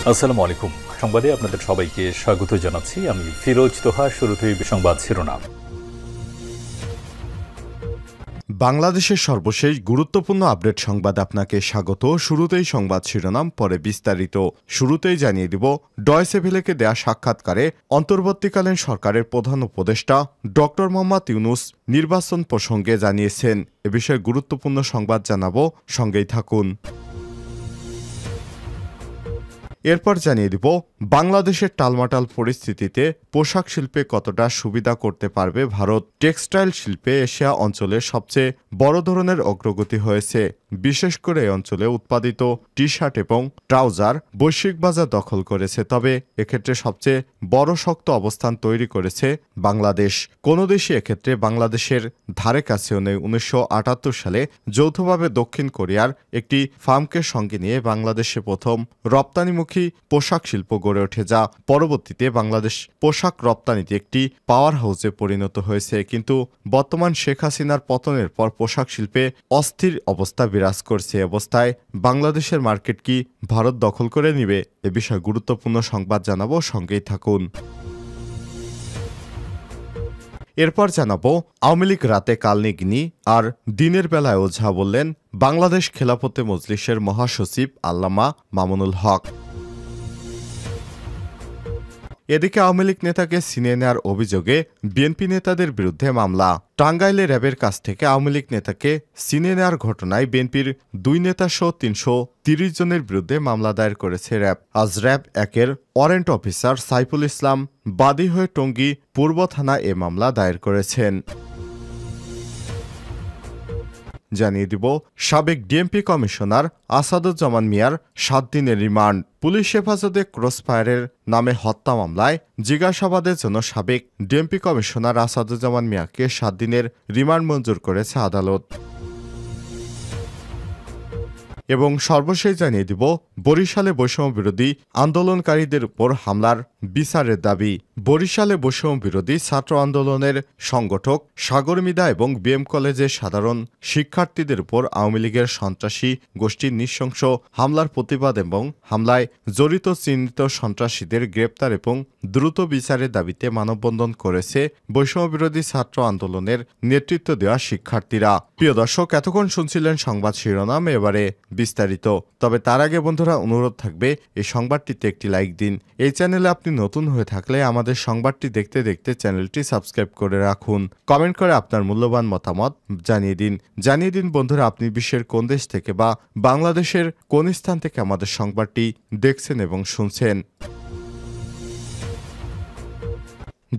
আসসালামু আলাইকুম। সংবাদে আপনাদের সবাইকে স্বাগত জানাচ্ছি। আমি ফিরোজ তোহা। শুরুতেই সংবাদ শিরোনাম। বাংলাদেশের সর্বশেষ গুরুত্বপূর্ণ আপডেট সংবাদ আপনাকে স্বাগত। শুরুতেই সংবাদ শিরোনাম, পরে বিস্তারিত। শুরুতেই জানিয়ে দিব, ডয়চে ভেলেকে দেয়া সাক্ষাৎকারে অন্তর্বর্তীকালীন সরকারের প্রধান উপদেষ্টা ডক্টর মোহাম্মদ ইউনূস নির্বাচন প্রসঙ্গে জানিয়েছেন। এ বিষয়ে গুরুত্বপূর্ণ সংবাদ জানাবো, সঙ্গেই থাকুন। এরপর জানিয়ে দিব, বাংলাদেশের টালমাটাল পরিস্থিতিতে পোশাক শিল্পে কতটা সুবিধা করতে পারবে ভারত। টেক্সটাইল শিল্পে এশিয়া অঞ্চলে সবচেয়ে বড় ধরনের অগ্রগতি হয়েছে। বিশেষ করে এই অঞ্চলে উৎপাদিত টি শার্ট এবং ট্রাউজার বৈশ্বিক বাজার দখল করেছে। তবে এক্ষেত্রে সবচেয়ে বড় শক্ত অবস্থান তৈরি করেছে বাংলাদেশ। কোনো দেশই এক্ষেত্রে বাংলাদেশের ধারে কাছেও নেই। 1978 সালে যৌথভাবে দক্ষিণ কোরিয়ার একটি ফার্মকে সঙ্গে নিয়ে বাংলাদেশে প্রথম রপ্তানিমুখী পোশাক শিল্প গড়ে ওঠে, যা পরবর্তীতে বাংলাদেশ পোশাক রপ্তানিতে একটি পাওয়ার হাউসে পরিণত হয়েছে। কিন্তু বর্তমান শেখ হাসিনার পতনের পর পোশাক শিল্পে অস্থির অবস্থা বিরাজ করছে। অবস্থায় বাংলাদেশের মার্কেট কি ভারত দখল করে নিবে? এ বিষয়ে গুরুত্বপূর্ণ সংবাদ জানাবো, সঙ্গেই থাকুন। এরপর জানাবো, আওয়ামী লীগ রাতে কালনিগিনি আর দিনের বেলায় ওঝা বললেন বাংলাদেশ খেলাফতে মজলিসের মহাসচিব আল্লামা মামুনুল হক। এদিকে আওয়ামী লীগ নেতাকে ছিনিয়ে নেওয়ার অভিযোগে বিএনপি নেতাদের বিরুদ্ধে মামলা। টাঙ্গাইলে র্যাবের কাছ থেকে আওয়ামী লীগ নেতাকে ছিনিয়ে নেওয়ার ঘটনায় বিএনপির 2 নেতাসহ 330 জনের বিরুদ্ধে মামলা দায়ের করেছে র্যাব। আজ RAB 1-এর warrant officer Saiful Islam বাদী হয়ে টঙ্গী পূর্ব থানায় এ মামলা দায়ের করেছেন। জানিয়ে দিব, সাবেক ডিএমপি কমিশনার আসাদুজ্জামান মিয়ার 7 দিনের রিমান্ড। পুলিশ হেফাজতে ক্রসফায়ারের নামে হত্যা মামলায় জিজ্ঞাসাবাদের জন্য সাবেক ডিএমপি কমিশনার আসাদুজ্জামান মিয়াকে 7 দিনের রিমান্ড মঞ্জুর করেছে আদালত। এবং সর্বশেষ জানিয়ে দিব, বরিশালে বৈষম্য বিরোধী আন্দোলনকারীদের উপর হামলার বিচারের দাবি। বরিশালে বৈষম্য বিরোধী ছাত্র আন্দোলনের সংগঠক সাগর মিদা এবং বিএম কলেজের সাধারণ শিক্ষার্থীদের উপর আওয়ামী লীগের সন্ত্রাসী গোষ্ঠীর নৃশংস হামলার প্রতিবাদ এবং হামলায় জড়িত চিহ্নিত সন্ত্রাসীদের গ্রেপ্তার এবং দ্রুত বিচারের দাবিতে মানববন্ধন করেছে বৈষম্য বিরোধী ছাত্র আন্দোলনের নেতৃত্ব দেওয়া শিক্ষার্থীরা। প্রিয় দর্শক, এতক্ষণ শুনছিলেন সংবাদ শিরোনাম, এবারে বিস্তারিত। তবে তার আগে বন্ধুরা, অনুরোধ থাকবে এই সংবাদটিতে একটি লাইক দিন। এই চ্যানেলে আপনি নতুন হয়ে থাকলে আমাদের সংবাদটি দেখতে দেখতে চ্যানেলটি সাবস্ক্রাইব করে রাখুন। কমেন্ট করে আপনার মূল্যবান মতামত জানিয়ে দিন বন্ধুরা, আপনি বিশ্বের কোন দেশ থেকে বা বাংলাদেশের কোন স্থান থেকে আমাদের সংবাদটি দেখছেন এবং শুনছেন।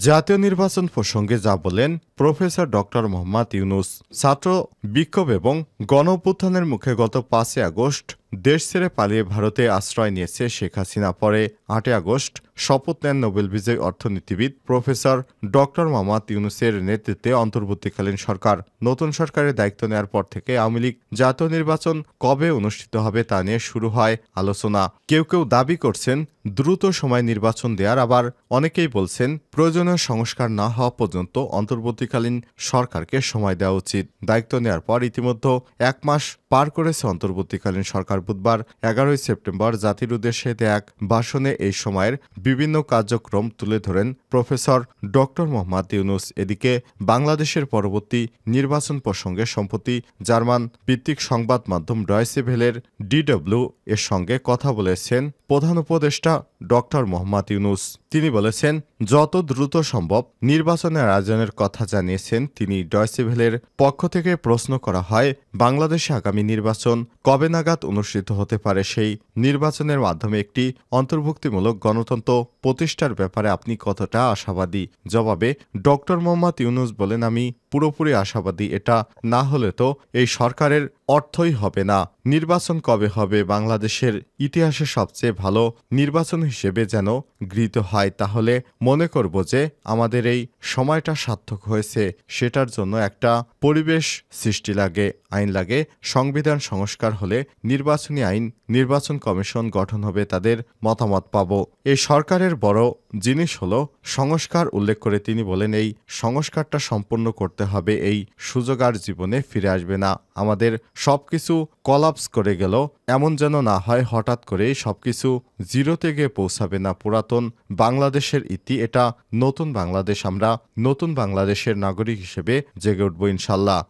জাতীয় নির্বাচন প্রসঙ্গে যা বলেন প্রফেসর ডক্টর মোহাম্মদ ইউনূস। ছাত্র বিক্ষোভ এবং গণঅভ্যুত্থানের মুখে গত 5 আগস্ট দেশ ছেড়ে পালিয়ে ভারতে আশ্রয় নিয়েছে শেখ হাসিনা। পরে 8 আগস্ট শপথ নেন নোবেল বিজয়ী অর্থনীতিবিদ প্রফেসর ডক্টর মোহাম্মদ ইউনূসের নেতৃত্বে অন্তর্বর্তীকালীন সরকার। নতুন সরকারের দায়িত্ব নেওয়ার পর থেকে আওয়ামী লীগ জাতীয় নির্বাচন কবে অনুষ্ঠিত হবে তা নিয়ে শুরু হয় আলোচনা। কেউ কেউ দাবি করছেন দ্রুত সময় নির্বাচন দেওয়ার, আবার অনেকেই বলছেন প্রয়োজনীয় সংস্কার না হওয়া পর্যন্ত অন্তর্বর্তীকালীন সরকারকে সময় দেওয়া উচিত। দায়িত্ব নেওয়ার পর ইতিমধ্যে 1 মাস পার করেছে অন্তর্বর্তীকালীন সরকার। বুধবার 11 সেপ্টেম্বর জাতির উদ্দেশ্যে দেয়া এক ভাষণে এই সময়ের বিভিন্ন কার্যক্রম তুলে ধরেন প্রফেসর ডক্টর মোহাম্মদ ইউনূস। এদিকে বাংলাদেশের পরবর্তী নির্বাচন প্রসঙ্গে সম্প্রতি জার্মান ভিত্তিক সংবাদ মাধ্যম ডয়চে ভেলের DW এর সঙ্গে কথা বলেছেন প্রধান উপদেষ্টা ডক্টর মোহাম্মদ ইউনূস। তিনি বলেছেন, যত দ্রুত সম্ভব নির্বাচনের আয়োজনের কথা জানিয়েছেন তিনি। ডয়চে ভেলের পক্ষ থেকে প্রশ্ন করা হয়, বাংলাদেশে আগামী নির্বাচন কবে নাগাদ অনুষ্ঠিত হতে পারে? সেই নির্বাচনের মাধ্যমে একটি অন্তর্ভুক্তিমূলক গণতন্ত্র প্রতিষ্ঠার ব্যাপারে আপনি কতটা আশাবাদী? জবাবে ডক্টর মোহাম্মদ ইউনূস বলেন, আমি পুরোপুরি আশাবাদী। এটা না হলে তো এই সরকারের অর্থই হবে না। নির্বাচন কবে হবে বাংলাদেশের ইতিহাসে সবচেয়ে ভালো নির্বাচন হিসেবে যেন গৃহীত হয়, তাহলে মনে করব যে আমাদের এই সময়টা সার্থক হয়েছে। সেটার জন্য একটা পরিবেশ সৃষ্টি লাগে। আইন লাগে, সংবিধান সংস্কার হলে নির্বাচনী আইন, নির্বাচন কমিশন গঠন হবে, তাদের মতামত পাব। এই সরকারের বড় জিনিস হলো সংস্কার উল্লেখ করে তিনি বলেন, এই সংস্কারটা সম্পন্ন করতে হবে, এই সুযোগ আর জীবনে ফিরে আসবে না। আমাদের সবকিছু কলাপস করে গেল, এমন যেন না হয় হঠাৎ করে সবকিছু জিরোতে গিয়ে পৌঁছাবে না। পুরাতন বাংলাদেশের ইতি, এটা নতুন বাংলাদেশ, আমরা নতুন বাংলাদেশের নাগরিক হিসেবে জেগে উঠব ইনশাল্লাহ।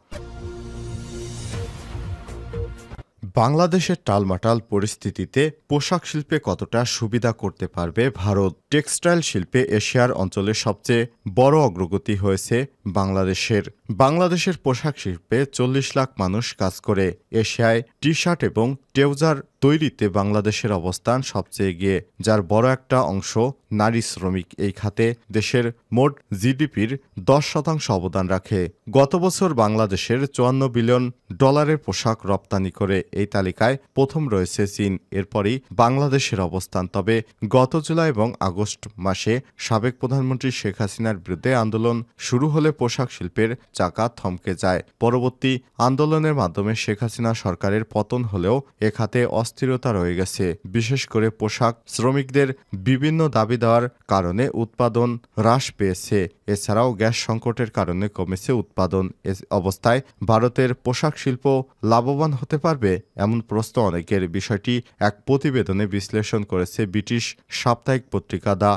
বাংলাদেশের টালমাটাল পরিস্থিতিতে পোশাক শিল্পে কতটা সুবিধা করতে পারবে ভারত? টেক্সটাইল শিল্পে এশিয়ার অঞ্চলে সবচেয়ে বড় অগ্রগতি হয়েছে বাংলাদেশের পোশাক শিল্পে ৪০ লাখ মানুষ কাজ করে। এশিয়ায় টি শার্ট এবং ট্রাউজার তৈরিতে বাংলাদেশের অবস্থান সবচেয়ে এগিয়ে, যার বড় একটা অংশ নারী শ্রমিক। এই খাতে দেশের মোট জিডিপির 10% অবদান রাখে। গত বছর বাংলাদেশের $54 বিলিয়ন পোশাক রপ্তানি করে। এই তালিকায় প্রথম রয়েছে চীন, এরপরই বাংলাদেশের অবস্থান। তবে গত জুলাই এবং আগস্ট মাসে সাবেক প্রধানমন্ত্রী শেখ হাসিনার বিরুদ্ধে আন্দোলন শুরু হলে পোশাক শিল্পের চাকা থমকে যায়। পরবর্তী আন্দোলনের মাধ্যমে শেখ হাসিনা সরকারের পতন হলেও এ খাতে অস্থিরতা রয়ে গেছে। বিশেষ করে পোশাক শ্রমিকদের বিভিন্ন দাবি দেওয়ার কারণে উৎপাদন হ্রাস পেয়েছে। এছাড়াও গ্যাস সংকটের কারণে কমেছে উৎপাদন। এ অবস্থায় ভারতের পোশাক শিল্প লাভবান হতে পারবে এমন প্রশ্ন অনেকের। বিষয়টি এক প্রতিবেদনে বিশ্লেষণ করেছে ব্রিটিশ সাপ্তাহিক পত্রিকা দ্য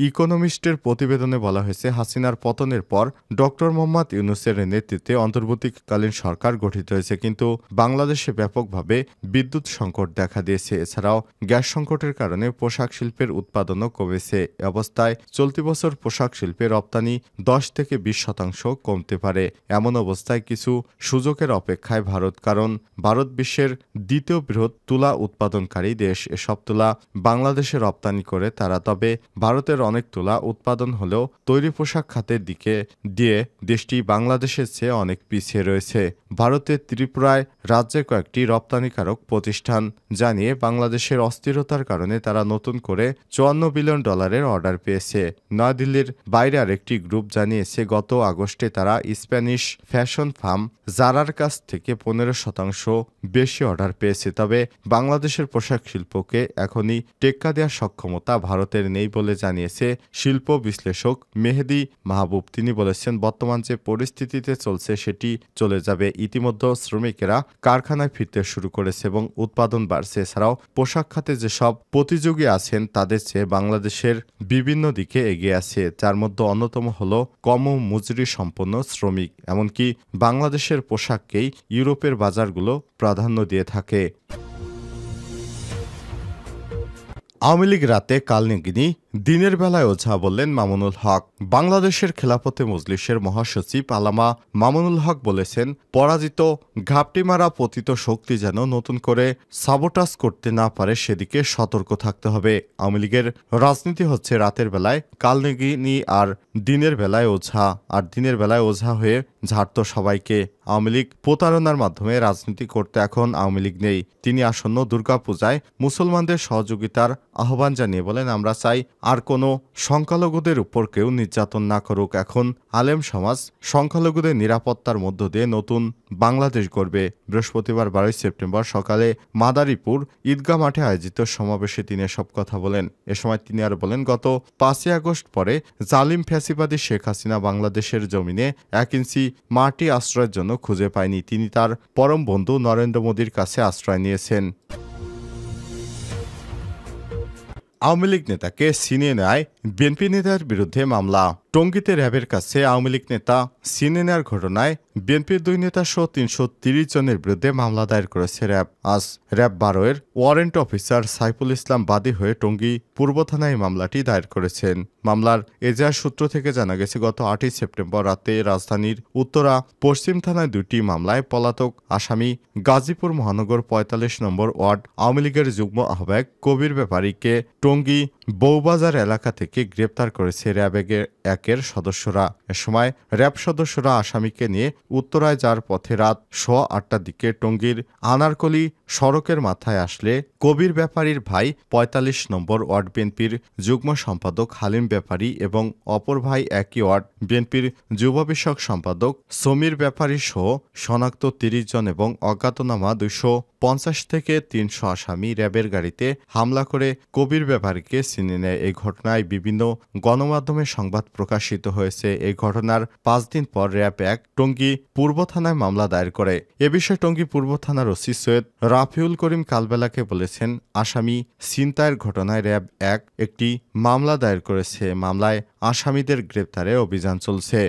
ইকোনমিস্টের প্রতিবেদনে বলা হয়েছে, হাসিনার পতনের পর ডক্টর মোহাম্মদ ইউনূসের নেতৃত্বে অন্তর্বর্তীকালীন সরকার গঠিত হয়েছে, কিন্তু বাংলাদেশে ব্যাপকভাবে বিদ্যুৎ সংকট দেখা দিয়েছে। এছাড়াও গ্যাস সংকটের কারণে পোশাক শিল্পের উৎপাদনও কমেছে। এ অবস্থায় চলতি বছর পোশাক শিল্পে রপ্তানি 10 থেকে 20% কমতে পারে। এমন অবস্থায় কিছু সুযোগের অপেক্ষায় ভারত, কারণ ভারত বিশ্বের দ্বিতীয় বৃহৎ তুলা উৎপাদনকারী দেশ। এসব তুলা বাংলাদেশে রপ্তানি করে তারা। তবে ভারতের অনেক তুলা উৎপাদন হলেও তৈরি পোশাক খাতের দিকে দিয়ে দেশটি বাংলাদেশের চেয়ে অনেক পিছিয়ে রয়েছে। ভারতের ত্রিপুরায় রাজ্যে কয়েকটি রপ্তানিকারক প্রতিষ্ঠান জানিয়ে বাংলাদেশের অস্থিরতার কারণে তারা নতুন করে $54 বিলিয়ন অর্ডার পেয়েছে। নয়াদিল্লির বাইরে আরেকটি গ্রুপ জানিয়েছে, গত আগস্টে তারা স্প্যানিশ ফ্যাশন ফার্ম জারার কাছ থেকে 15% বেশি অর্ডার পেয়েছে। তবে বাংলাদেশের পোশাক শিল্পকে এখনই টেক্কা দেওয়ার সক্ষমতা ভারতের নেই বলে জানিয়েছে শিল্প বিশ্লেষক মেহেদী মাহবুব। তিনি বলেছেন, বর্তমান যে পরিস্থিতিতে চলছে সেটি চলে যাবে। ইতিমধ্যে শ্রমিকেরা কারখানায় ফিরতে শুরু করেছে এবং উৎপাদন বাড়ছে। এছাড়াও পোশাক খাতে যেসব প্রতিযোগী আছেন তাদের চেয়ে বাংলাদেশের বিভিন্ন দিকে এগিয়ে আছে, যার মধ্যে অন্যতম হল কম মজুরি সম্পন্ন শ্রমিক। এমনকি বাংলাদেশের পোশাককেই ইউরোপের বাজারগুলো প্রাধান্য দিয়ে থাকে। আওয়ামী লীগ রাতে কালনেগিনি, দিনের বেলায় ওঝা বললেন মামুনুল হক। বাংলাদেশের খেলাফতে মজলিসের মহাসচিব আল্লামা মামুনুল হক বলেছেন, পরাজিত ঘাপটি মারা পতিত শক্তি যেন নতুন করে সাবোটাজ করতে না পারে সেদিকে সতর্ক থাকতে হবে। আওয়ামী লীগের রাজনীতি হচ্ছে রাতের বেলায় কালনেগিনি আর দিনের বেলায় ওঝা, আর দিনের বেলায় ওঝা হয়ে ঝাড়ত সবাইকে। আওয়ামী লীগ প্রতারণার মাধ্যমে রাজনীতি করতে এখন আওয়ামী লীগ নেই। তিনি আসন্ন দুর্গাপূজায় মুসলমানদের সহযোগিতার আহ্বান জানিয়ে বলেন, আমরা চাই আর কোনো সংখ্যালঘুদের উপর কেউ নির্যাতন না করুক। এখন আলেম সমাজ সংখ্যালঘুদের নিরাপত্তার মধ্য দিয়ে নতুন বাংলাদেশ গড়বে। বৃহস্পতিবার 12 সেপ্টেম্বর সকালে মাদারীপুর ঈদগাহ মাঠে আয়োজিত সমাবেশে তিনি এসব কথা বলেন। এ সময় তিনি আর বলেন, গত 5 আগস্ট পরে জালিম ফ্যাসিবাদী শেখ হাসিনা বাংলাদেশের জমিনে 1 ইঞ্চি মাটি আশ্রয়ের জন্য খুঁজে পায়নি। তিনি তার পরম বন্ধু নরেন্দ্র মোদীর কাছে আশ্রয় নিয়েছেন। আওয়ামী লীগ নেতাকে ছিনিয়ে নেয় বিএনপি নেতার বিরুদ্ধে মামলা। টঙ্গীতে র্যাবের কাছে আওয়ামী লীগ নেতা ছিনিয়ে নেওয়ার ঘটনায় বিএনপির 2 নেতা সহ 330 জনের বিরুদ্ধে মামলা দায়ের করেছে র্যাব। আজ RAB 12-এর warrant officer Saiful Islam বাদী হয়ে টঙ্গী পূর্ব থানায় মামলাটি দায়ের করেছেন। মামলার এজাহার সূত্র থেকে জানা গেছে, গত 8 সেপ্টেম্বর রাতে রাজধানীর উত্তরা পশ্চিম থানায় 2টি মামলায় পলাতক আসামি গাজীপুর মহানগর 45 নম্বর ওয়ার্ড আওয়ামী লীগের যুগ্ম আহ্বায়ক কবির ব্যাপারীকে টঙ্গী বউবাজার এলাকা থেকে গ্রেপ্তার করেছে র্যাব একের সদস্যরা। এ সময় র্যাব সদস্যরা আসামিকে নিয়ে উত্তরায় যাওয়ার পথে রাত 8:15টার দিকে টঙ্গীর আনারকলি সড়কের মাথায় আসলে কবির ব্যাপারীর ভাই ৪৫ নম্বর ওয়ার্ড বিএনপির যুগ্ম সম্পাদক হালিম ব্যাপারী এবং অপর ভাই একই ওয়ার্ড বিএনপির যুব বিষয়ক সম্পাদক সমীর ব্যাপারী সহ শনাক্ত ৩০ জন এবং অজ্ঞাতনামা ২৫০ থেকে ৩০০ আসামি র্যাবের গাড়িতে হামলা করে কবির ব্যাপারীকে ছিনে নেয়। এই ঘটনায় বিভিন্ন গণমাধ্যমে সংবাদ প্রকাশিত হয়েছে। এই ঘটনার ৫ দিন পর র্যাব ১ টঙ্গী পূর্ব থানায় মামলা দায়ের করে। এ বিষয়ে টঙ্গী পূর্ব থানার ওসি সৈয়দ রাফিউল করিম কালবেলাকে বলেছেন, আসামি ছিনতাইয়ের ঘটনায় র্যাব ১ একটি মামলা দায়ের করেছে। মামলায় আসামিদের গ্রেপ্তারে অভিযান চলছে।